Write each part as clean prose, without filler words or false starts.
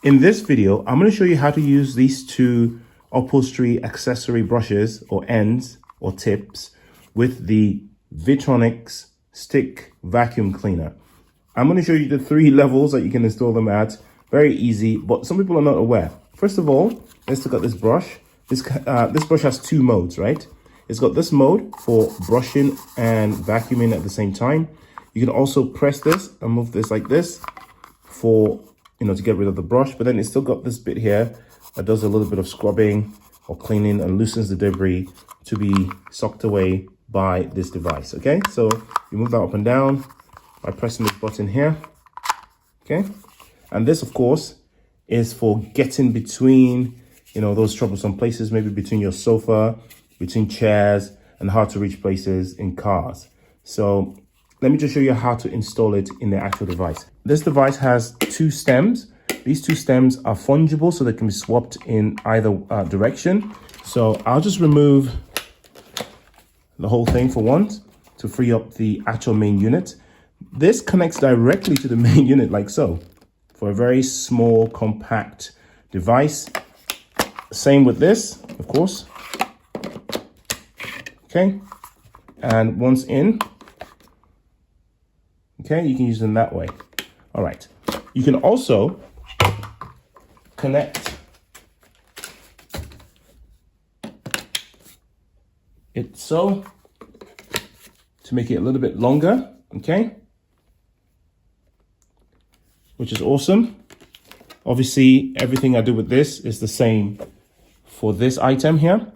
In this video, I'm going to show you how to use these two upholstery accessory brushes or ends or tips with the VYTRONIX stick vacuum cleaner. I'm going to show you the 3 levels that you can install them at. Very easy, but some people are not aware. First of all, let's look at this brush. This brush has 2 modes, right? It's got this mode for brushing and vacuuming at the same time. You can also press this and move this like this for, to get rid of the brush, but then it's still got this bit here that does a little bit of scrubbing or cleaning and loosens the debris to be socked away by this device. Okay, so you move that up and down by pressing this button here. Okay, and this of course is for getting between those troublesome places, maybe between your sofa, between chairs, and hard to reach places in cars. So let me just show you how to install it in the actual device. This device has 2 stems. These 2 stems are fungible, so they can be swapped in either direction. So I'll just remove the whole thing for once to free up the actual main unit. This connects directly to the main unit like so for a very small, compact device. Same with this, of course. Okay, and once in, okay, you can use them that way. All right, you can also connect it so to make it a little bit longer, okay, which is awesome. Obviously, everything I do with this is the same for this item here.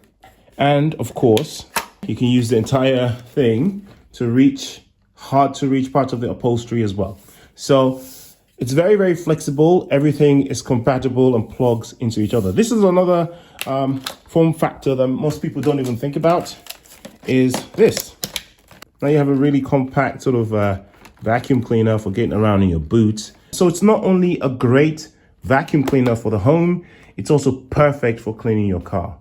And of course, you can use the entire thing to reach hard to reach parts of the upholstery as well. So it's very, very flexible. Everything is compatible and plugs into each other. This is another form factor that most people don't even think about, is this. Now you have a really compact sort of vacuum cleaner for getting around in your boot. So it's not only a great vacuum cleaner for the home, it's also perfect for cleaning your car.